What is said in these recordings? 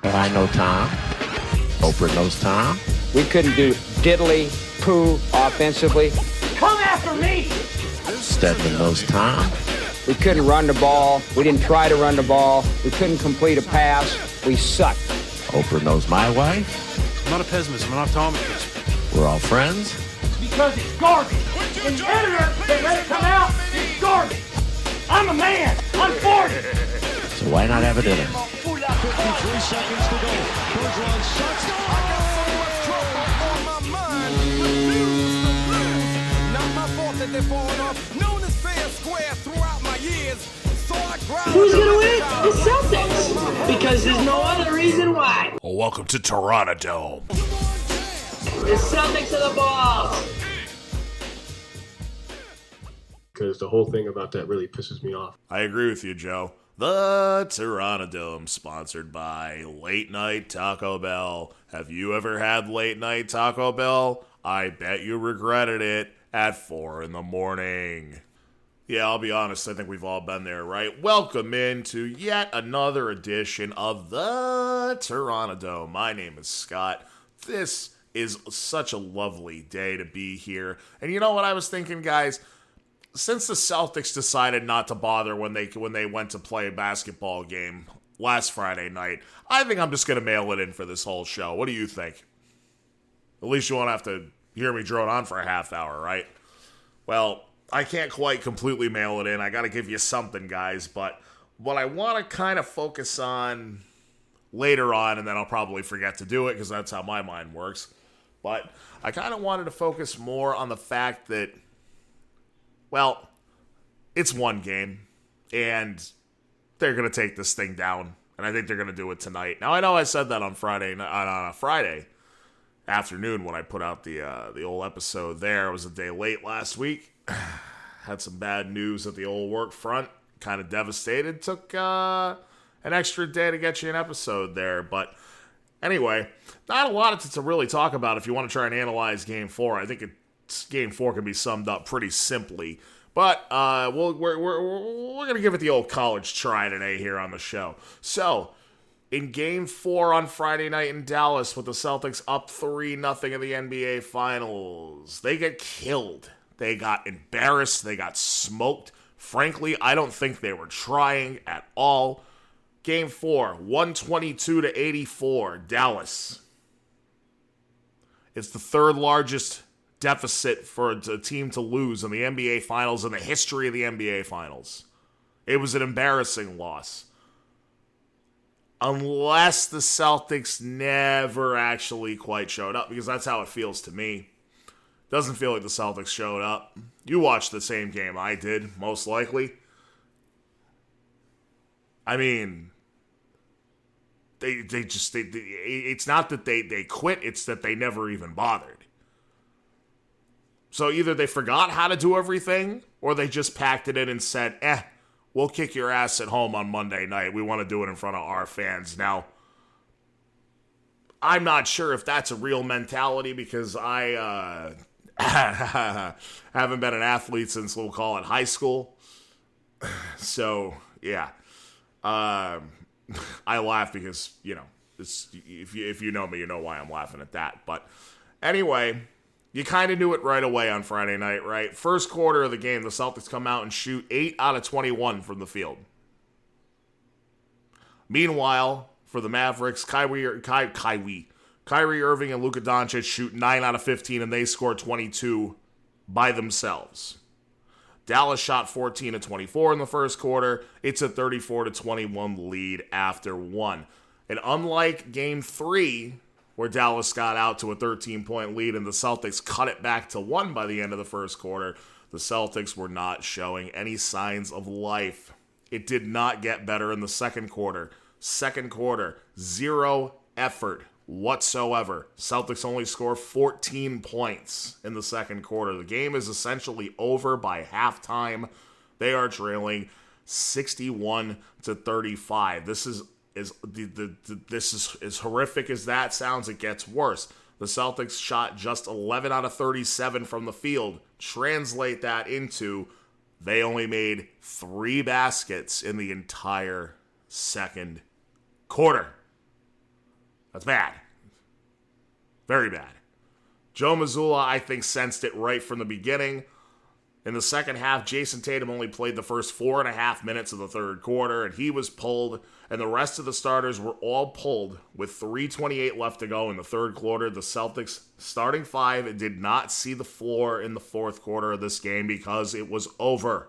I know Tom. Oprah knows Tom. We couldn't do diddly poo offensively. Come after me! Stedman knows Tom. We couldn't run the ball. We didn't try to run the ball. We couldn't complete a pass. We sucked. Oprah knows my wife. I'm not a pessimist, I'm an optometrist. We're all friends. Because it's garbage. And the editor that let it come out is garbage. I'm a man. I'm 40. So why not have a dinner? 53 seconds to go. Bergeron shuts down. I got so much trouble on my mind. Refuse to lose. Not my fault that they're falling off. Known as fair square throughout my years. So I grind. Who's gonna win? The Celtics. Because there's no other reason why. Well, welcome to Terranadome. The Celtics are the balls. Because the whole thing about that really pisses me off. I agree with you, Joe. The Terranadome, sponsored by Late Night Taco Bell. Have you ever had Late Night Taco Bell? I bet you regretted it at 4 in the morning. Yeah, I'll be honest, I think we've all been there, right? Welcome into yet another edition of the Terranadome. My name is Scott. This is such a lovely day to be here. And you know what I was thinking, guys? Since the Celtics decided not to bother when they went to play a basketball game last Friday night, I think I'm just going to mail it in for this whole show. What do you think? At least you won't have to hear me drone on for a half hour, right? Well, I can't quite completely mail it in. I got to give you something, guys. But what I want to kind of focus on later on, and then I'll probably forget to do it because that's how my mind works. But I kind of wanted to focus more on the fact that, well, it's one game, and they're going to take this thing down, and I think they're going to do it tonight. Now, I know I said that on Friday afternoon when I put out the old episode there. It was a day late last week. Had some bad news at the old work front. Kind of devastated. Took an extra day to get you an episode there, but anyway, not a lot to really talk about if you want to try and analyze Game 4. I think Game 4 can be summed up pretty simply. But we're going to give it the old college try today here on the show. So, in Game 4 on Friday night in Dallas with the Celtics up 3-0 in the NBA Finals, they get killed. They got embarrassed. They got smoked. Frankly, I don't think they were trying at all. Game 4, 122-84, Dallas. It's the third largest deficit for a team to lose in the NBA Finals in the history of the NBA Finals. It was an embarrassing loss. Unless the Celtics never actually quite showed up, because that's how it feels to me. Doesn't feel like the Celtics showed up. You watched the same game I did, most likely. I mean, it's not that they quit, it's that they never even bothered. So either they forgot how to do everything, or they just packed it in and said, we'll kick your ass at home on Monday night. We want to do it in front of our fans. Now, I'm not sure if that's a real mentality because I haven't been an athlete since, we'll call it, high school. So, yeah. I laugh because, you know, if you know me, you know why I'm laughing at that. But anyway, you kind of knew it right away on Friday night, right? First quarter of the game, the Celtics come out and shoot 8 out of 21 from the field. Meanwhile, for the Mavericks, Kyrie Irving and Luka Doncic shoot 9 out of 15, and they score 22 by themselves. Dallas shot 14 of 24 in the first quarter. It's a 34-21 lead after one. And unlike Game 3, where Dallas got out to a 13-point lead and the Celtics cut it back to 1 by the end of the first quarter, the Celtics were not showing any signs of life. It did not get better in the second quarter. Second quarter, zero effort whatsoever. Celtics only score 14 points in the second quarter. The game is essentially over by halftime. They are trailing 61-35. This is as horrific as that sounds. It gets worse. The Celtics shot just 11 out of 37 from the field. Translate that into they only made 3 baskets in the entire second quarter. That's bad. Very bad. Joe Mazzulla, I think, sensed it right from the beginning. In the second half, Jason Tatum only played the first 4.5 minutes of the third quarter, and he was pulled, and the rest of the starters were all pulled with 3:28 left to go in the third quarter. The Celtics starting five did not see the floor in the fourth quarter of this game because it was over.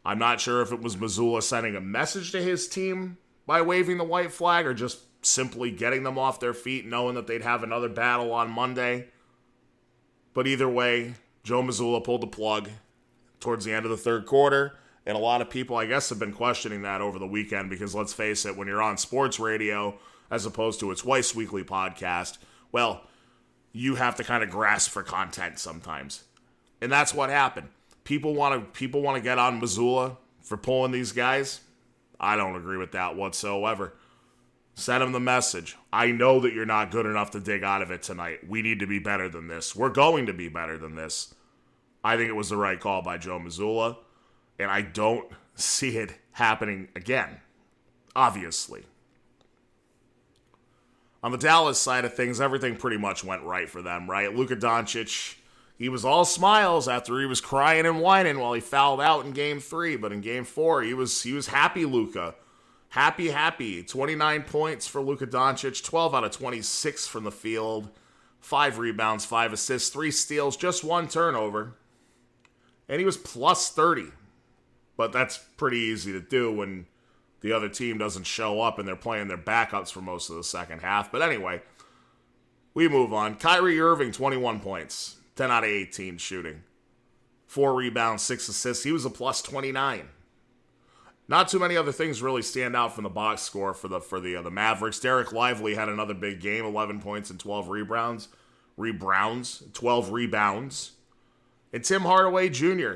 I'm not sure if it was Mazzulla sending a message to his team by waving the white flag or just simply getting them off their feet, knowing that they'd have another battle on Monday. But either way, Joe Mazzulla pulled the plug towards the end of the third quarter, and a lot of people, I guess, have been questioning that over the weekend because, let's face it, when you're on sports radio as opposed to a twice weekly podcast, well, you have to kind of grasp for content sometimes. And that's what happened. People want to get on Mazzulla for pulling these guys. I don't agree with that whatsoever. Send him the message. I know that you're not good enough to dig out of it tonight. We need to be better than this. We're going to be better than this. I think it was the right call by Joe Mazzulla, and I don't see it happening again, obviously. On the Dallas side of things, everything pretty much went right for them, right? Luka Doncic, he was all smiles after he was crying and whining while he fouled out in Game 3, but in Game 4, he was happy Luka. Happy. 29 points for Luka Doncic, 12 out of 26 from the field, 5 rebounds, 5 assists, 3 steals, just 1 turnover. And he was plus 30. But that's pretty easy to do when the other team doesn't show up and they're playing their backups for most of the second half. But anyway, we move on. Kyrie Irving, 21 points, 10 out of 18 shooting, 4 rebounds, 6 assists. He was a plus 29. Not too many other things really stand out from the box score for the Mavericks. Derek Lively had another big game, 11 points and 12 rebounds. 12 rebounds. And Tim Hardaway Jr.,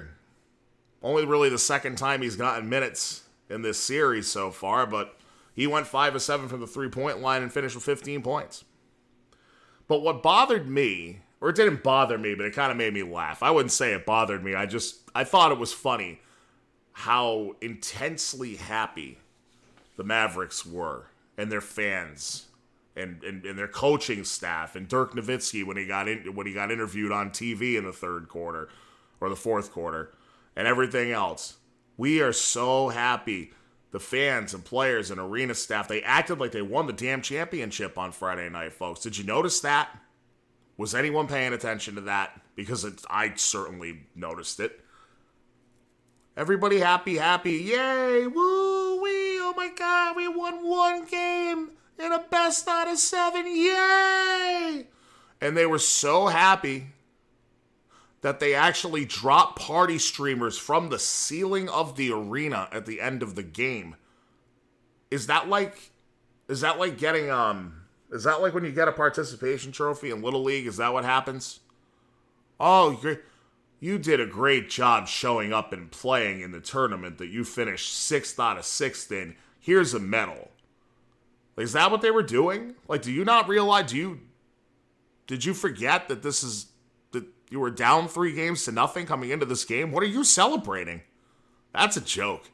only really the second time he's gotten minutes in this series so far, but he went 5 of 7 from the three-point line and finished with 15 points. But what bothered me, or it didn't bother me, but it kind of made me laugh. I wouldn't say it bothered me. I thought it was funny how intensely happy the Mavericks were and their fans and their coaching staff and Dirk Nowitzki when he got interviewed on TV in the third quarter or the fourth quarter and everything else. We are so happy. The fans and players and arena staff, they acted like they won the damn championship on Friday night, folks. Did you notice that? Was anyone paying attention to that? Because I certainly noticed it. Everybody happy. Yay, woo, wee, oh my God, we won 1 game in a best out of 7, yay! And they were so happy that they actually dropped party streamers from the ceiling of the arena at the end of the game. Is that like getting, is that like when you get a participation trophy in Little League? Is that what happens? Oh, you did a great job showing up and playing in the tournament that you finished 6th out of 6th in. Here's a medal. Like, is that what they were doing? Like, do you not realize, did you forget that that you were down 3 games to nothing coming into this game? What are you celebrating? That's a joke.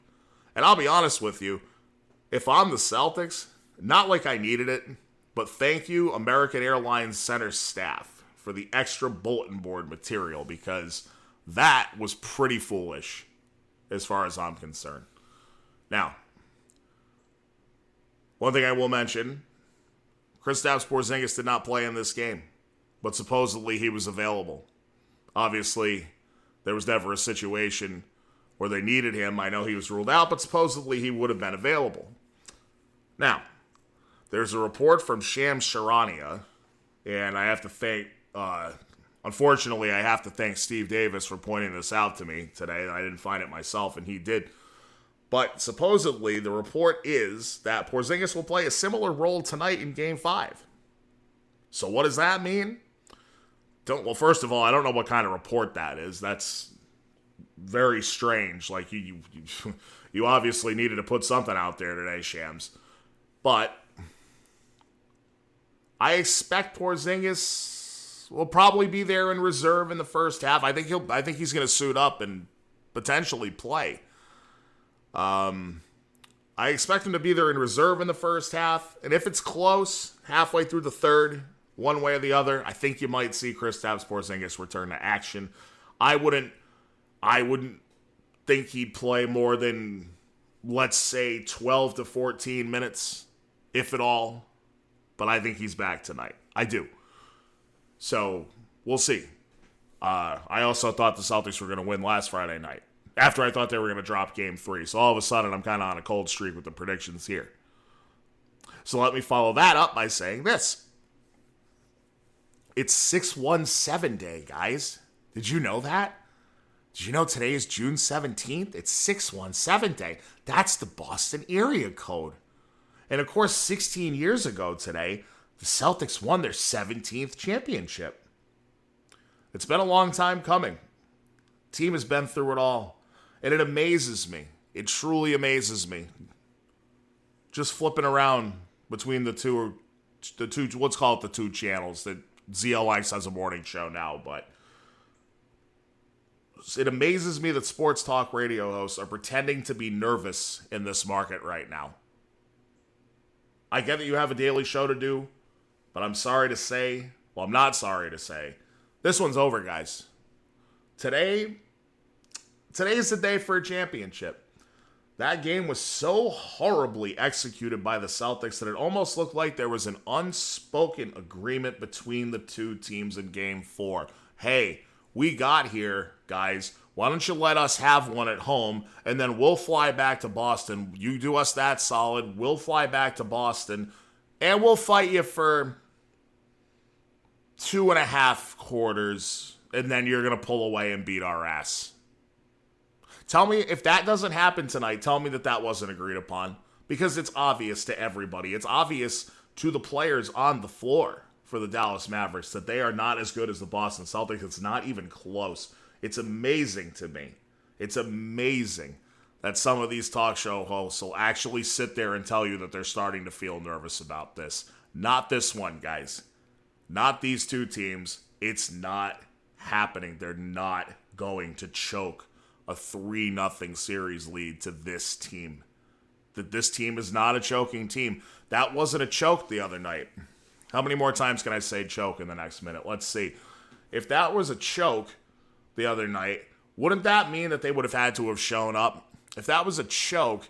And I'll be honest with you, if I'm the Celtics, not like I needed it, but thank you, American Airlines Center staff, for the extra bulletin board material, because that was pretty foolish as far as I'm concerned. Now, one thing I will mention, Kristaps Porzingis did not play in this game, but supposedly he was available. Obviously, there was never a situation where they needed him. I know he was ruled out, but supposedly he would have been available. Now, there's a report from Shams Charania, and I have to thank, unfortunately, I have to thank Steve Davis for pointing this out to me today. I didn't find it myself, and he did. But supposedly, the report is that Porzingis will play a similar role tonight in Game 5. So what does that mean? Well, first of all, I don't know what kind of report that is. That's very strange. Like, you obviously needed to put something out there today, Shams. But I expect Porzingis will probably be there in reserve in the first half. I think he's going to suit up and potentially play. I expect him to be there in reserve in the first half. And if it's close, halfway through the third, one way or the other, I think you might see Kristaps Porzingis return to action. I wouldn't think he'd play more than, let's say, 12 to 14 minutes, if at all. But I think he's back tonight. I do. So, we'll see. I also thought the Celtics were going to win last Friday night, after I thought they were going to drop Game 3. So all of a sudden, I'm kind of on a cold streak with the predictions here. So let me follow that up by saying this. It's 617 day, guys. Did you know that? Did you know today is June 17th? It's 617 day. That's the Boston area code. And of course, 16 years ago today, the Celtics won their 17th championship. It's been a long time coming. Team has been through it all. And it amazes me. It truly amazes me. Just flipping around between the two, let's call it the two channels that ZLX has a morning show now, but it amazes me that sports talk radio hosts are pretending to be nervous in this market right now. I get that you have a daily show to do, but I'm sorry to say, I'm not sorry to say, this one's over, guys. Today is the day for a championship. That game was so horribly executed by the Celtics that it almost looked like there was an unspoken agreement between the two teams in Game 4. Hey, we got here, guys. Why don't you let us have one at home, and then we'll fly back to Boston. You do us that solid. We'll fly back to Boston, and we'll fight you for 2.5 quarters, and then you're going to pull away and beat our ass. Tell me, if that doesn't happen tonight, tell me that wasn't agreed upon. Because it's obvious to everybody. It's obvious to the players on the floor for the Dallas Mavericks that they are not as good as the Boston Celtics. It's not even close. It's amazing to me. It's amazing that some of these talk show hosts will actually sit there and tell you that they're starting to feel nervous about this. Not this one, guys. Not these two teams. It's not happening. They're not going to choke a 3-0 series lead to this team. That this team is not a choking team. That wasn't a choke the other night. How many more times can I say choke in the next minute? Let's see. If that was a choke the other night, wouldn't that mean that they would have had to have shown up? If that was a choke,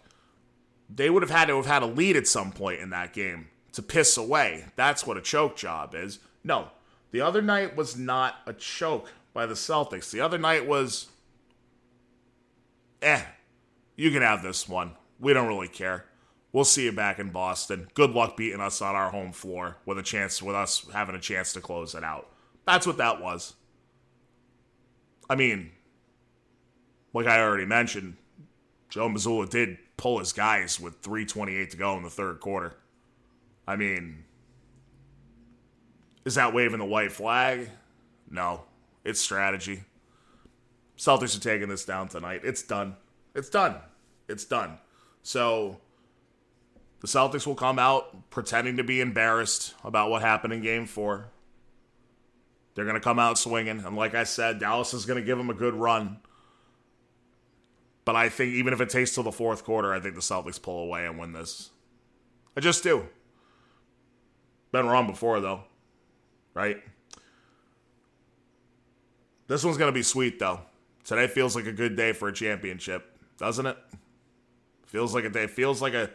they would have had to have had a lead at some point in that game to piss away. That's what a choke job is. No, the other night was not a choke by the Celtics. The other night was, you can have this one. We don't really care. We'll see you back in Boston. Good luck beating us on our home floor with us having a chance to close it out. That's what that was. I mean, like I already mentioned, Joe Mazzulla did pull his guys with 3:28 to go in the third quarter. I mean, is that waving the white flag? No. It's strategy. Celtics are taking this down tonight. It's done. It's done. It's done. So, the Celtics will come out pretending to be embarrassed about what happened in Game 4. They're going to come out swinging. And like I said, Dallas is going to give them a good run. But I think even if it takes till the fourth quarter, I think the Celtics pull away and win this. I just do. Been wrong before, though. Right? This one's going to be sweet, though. Today feels like a good day for a championship, doesn't it? Feels like a day. Feels like a...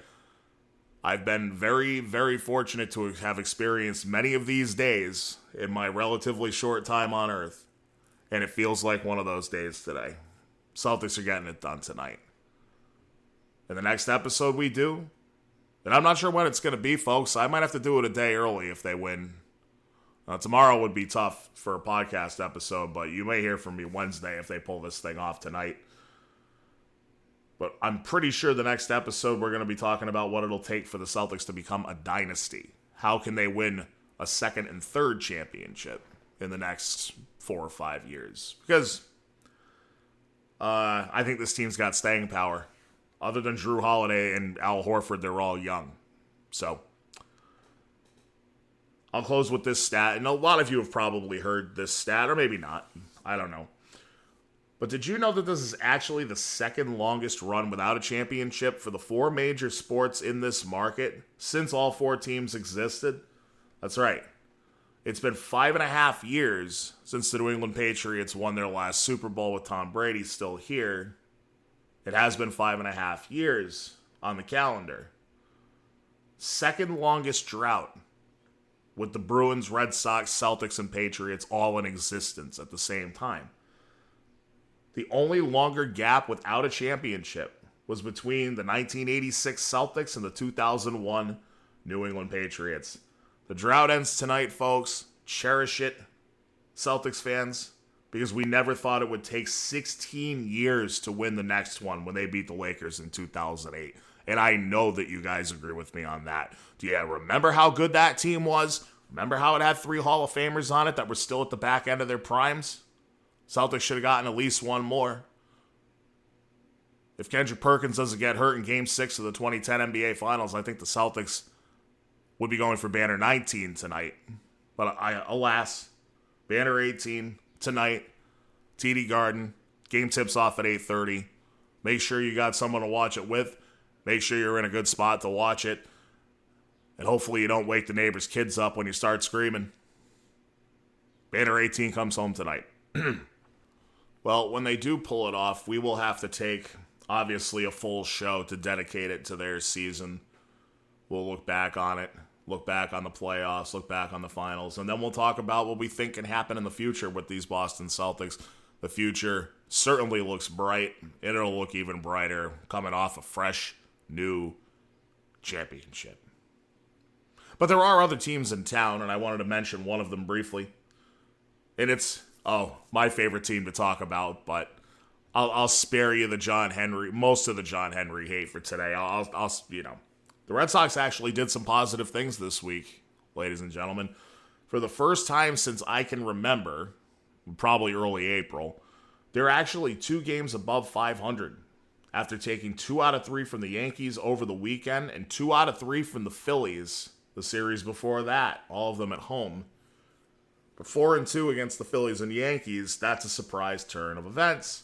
I've been very, very fortunate to have experienced many of these days in my relatively short time on Earth. And it feels like one of those days today. Celtics are getting it done tonight. And the next episode we do, and I'm not sure when it's going to be, folks. I might have to do it a day early if they win. Tomorrow would be tough for a podcast episode, but you may hear from me Wednesday if they pull this thing off tonight. But I'm pretty sure the next episode we're going to be talking about what it'll take for the Celtics to become a dynasty. How can they win a second and third championship in the next 4 or 5 years? Because I think this team's got staying power. Other than Drew Holiday and Al Horford, they're all young. So I'll close with this stat. And a lot of you have probably heard this stat, or maybe not. I don't know. But did you know that this is actually the second longest run without a championship for the four major sports in this market since all four teams existed? That's right. It's been 5.5 years since the New England Patriots won their last Super Bowl with Tom Brady still here. It has been 5.5 years on the calendar. Second longest drought with the Bruins, Red Sox, Celtics, and Patriots all in existence at the same time. The only longer gap without a championship was between the 1986 Celtics and the 2001 New England Patriots. The drought ends tonight, folks. Cherish it, Celtics fans, because we never thought it would take 16 years to win the next one when they beat the Lakers in 2008. And I know that you guys agree with me on that. Do you remember how good that team was? Remember how it had 3 Hall of Famers on it that were still at the back end of their primes? Celtics should have gotten at least one more. If Kendrick Perkins doesn't get hurt in Game 6 of the 2010 NBA Finals, I think the Celtics would be going for Banner 19 tonight. But alas, Banner 18 tonight, TD Garden. Game tips off at 8:30. Make sure you got someone to watch it with. Make sure you're in a good spot to watch it. And hopefully you don't wake the neighbor's kids up when you start screaming. Banner 18 comes home tonight. Well, when they do pull it off, we will have to take, obviously, a full show to dedicate it to their season. We'll look back on it, look back on the playoffs, look back on the finals, and then we'll talk about what we think can happen in the future with these Boston Celtics. The future certainly looks bright, and it'll look even brighter coming off a fresh, new championship. But there are other teams in town, and I wanted to mention one of them briefly. And it's, my favorite team to talk about, but I'll spare you most of the John Henry hate for today. The Red Sox actually did some positive things this week, ladies and gentlemen. For the first time since I can remember, probably early April, they're actually 2 games above 500 after taking 2 out of 3 from the Yankees over the weekend and 2 out of 3 from the Phillies the series before that, all of them at home. But 4-2 against the Phillies and Yankees, that's a surprise turn of events.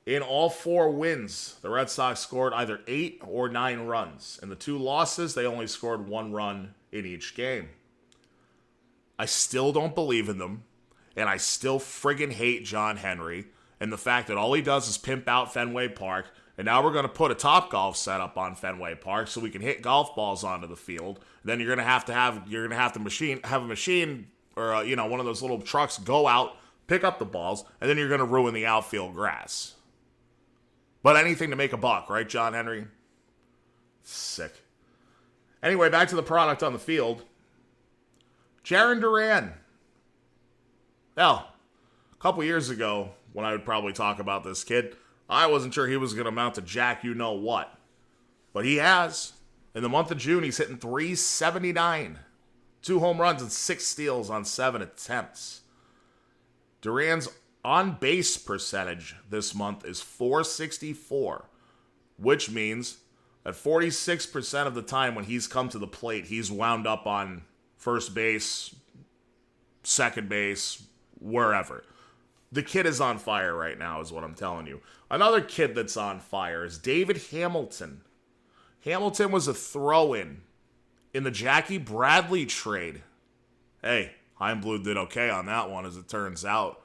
In all 4 wins, the Red Sox scored either 8 or 9 runs. In the 2 losses, they only scored 1 run in each game. I still don't believe in them, and I still friggin' hate John Henry, and the fact that all he does is pimp out Fenway Park, and now we're going to put a Topgolf setup on Fenway Park so we can hit golf balls onto the field. Then you're going to have a machine or one of those little trucks go out, pick up the balls, and then you're going to ruin the outfield grass. But anything to make a buck, right, John Henry? Sick. Anyway, back to the product on the field. Jarren Duran. Hell, a couple years ago, when I would probably talk about this kid, I wasn't sure he was going to amount to jack you-know-what. But he has. In the month of June, he's hitting .379. 2 home runs and 6 steals on 7 attempts. Duran's on-base percentage this month is .464, which means that 46% of the time when he's come to the plate, he's wound up on first base, second base, wherever. The kid is on fire right now, is what I'm telling you. Another kid that's on fire is David Hamilton. Hamilton was a throw-in in the Jackie Bradley trade. Hey, Heim Blue did okay on that one, as it turns out.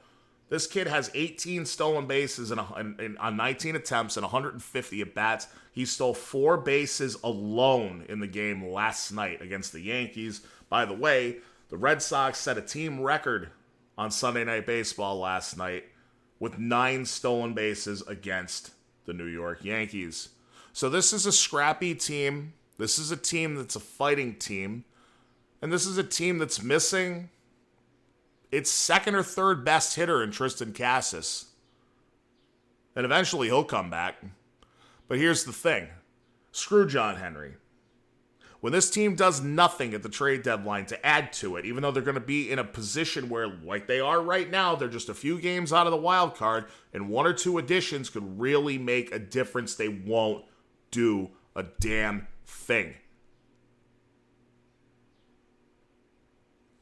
This kid has 18 stolen bases on 19 attempts and 150 at-bats. He stole 4 bases alone in the game last night against the Yankees. By the way, the Red Sox set a team record on Sunday Night Baseball last night with 9 stolen bases against the New York Yankees. So this is a scrappy team. This is a team that's a fighting team. And this is a team that's missing its second or third best hitter in Tristan Casas. And eventually he'll come back. But here's the thing. Screw John Henry. When this team does nothing at the trade deadline to add to it, even though they're going to be in a position where, like they are right now, they're just a few games out of the wild card, and 1 or 2 additions could really make a difference, they won't do a damn thing.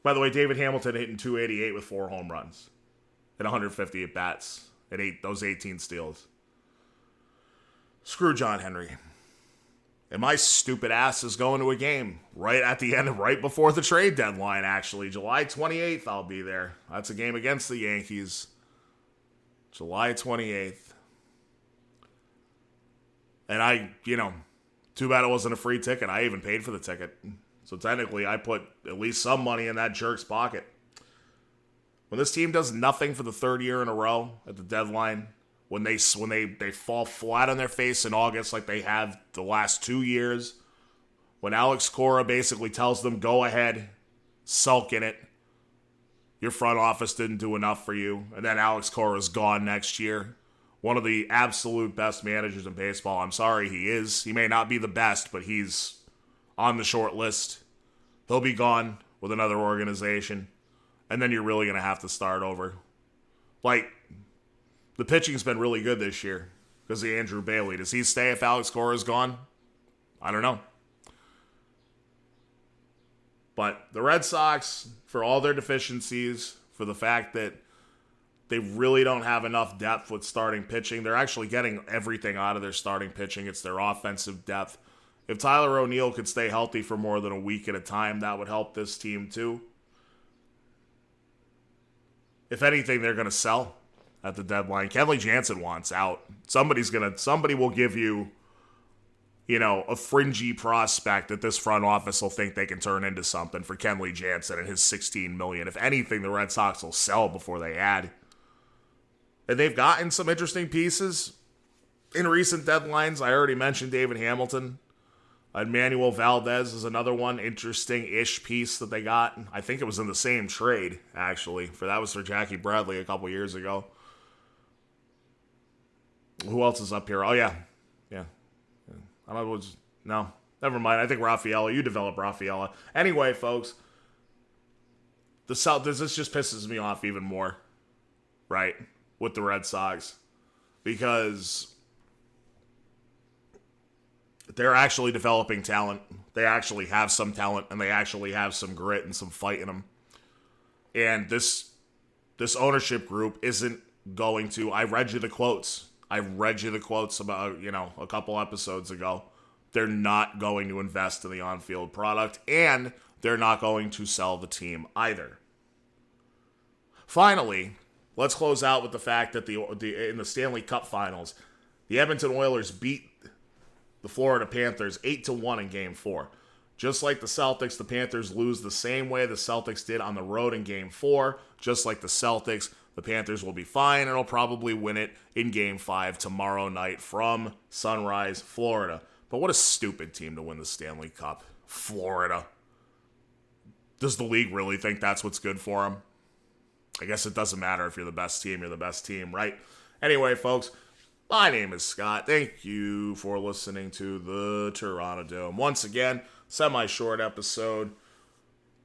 By the way, David Hamilton hitting .288 with 4 home runs and 150 at-bats and those 18 steals. Screw John Henry. And my stupid ass is going to a game right at the end, right before the trade deadline, actually. July 28th, I'll be there. That's a game against the Yankees. July 28th. And too bad it wasn't a free ticket. I even paid for the ticket. So technically, I put at least some money in that jerk's pocket. When this team does nothing for the third year in a row at the deadline, when they fall flat on their face in August like they have the last 2 years, when Alex Cora basically tells them, go ahead, sulk in it, your front office didn't do enough for you, and then Alex Cora's gone next year. One of the absolute best managers in baseball. I'm sorry, he is. He may not be the best, but he's on the short list. He'll be gone with another organization, and then you're really going to have to start over. Like, the pitching's been really good this year because of Andrew Bailey. Does he stay if Alex Cora is gone? I don't know. But the Red Sox, for all their deficiencies, for the fact that they really don't have enough depth with starting pitching, they're actually getting everything out of their starting pitching. It's their offensive depth. If Tyler O'Neill could stay healthy for more than a week at a time, that would help this team too. If anything, they're going to sell at the deadline. Kenley Jansen wants out. Somebody will give you, a fringy prospect that this front office will think they can turn into something for Kenley Jansen and his $16 million. If anything, the Red Sox will sell before they add. And they've gotten some interesting pieces in recent deadlines. I already mentioned David Hamilton. Manuel Valdez is another one, interesting-ish piece that they got. I think it was in the same trade, actually. That was for Jackie Bradley a couple years ago. Who else is up here? Oh, yeah. No, never mind. I think Rafaela. You develop Rafaela. Anyway, folks, this just pisses me off even more, right, with the Red Sox, because they're actually developing talent. They actually have some talent, and they actually have some grit and some fight in them. And this ownership group isn't going to. I read you the quotes about, a couple episodes ago. They're not going to invest in the on-field product, and they're not going to sell the team either. Finally, let's close out with the fact that in the Stanley Cup Finals, the Edmonton Oilers beat the Florida Panthers 8-1 in Game 4. Just like the Celtics, the Panthers lose the same way the Celtics did on the road in Game 4. Just like the Celtics, the Panthers will be fine and will probably win it in Game 5 tomorrow night from Sunrise, Florida. But what a stupid team to win the Stanley Cup. Florida. Does the league really think that's what's good for them? I guess it doesn't matter if you're the best team, right? Anyway, folks, my name is Scott. Thank you for listening to the Terranadome. Once again, semi-short episode.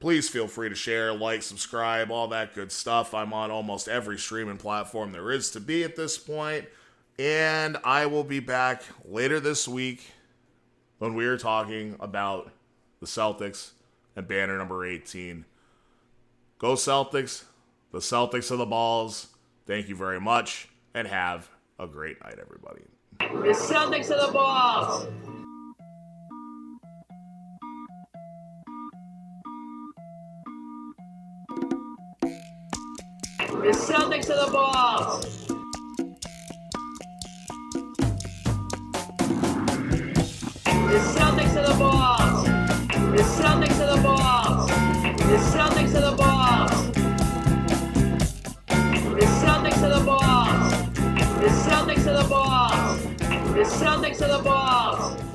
Please feel free to share, like, subscribe, all that good stuff. I'm on almost every streaming platform there is to be at this point. And I will be back later this week when we are talking about the Celtics and banner number 18. Go Celtics. The Celtics are the balls. Thank you very much, and have a great night, everybody. The Celtics are the balls. The Celtics are the balls. The Celtics are the balls. The Celtics are the balls. The Celtics are the balls. The Celtics are the balls. The Celtics are the balls. The Celtics are the balls.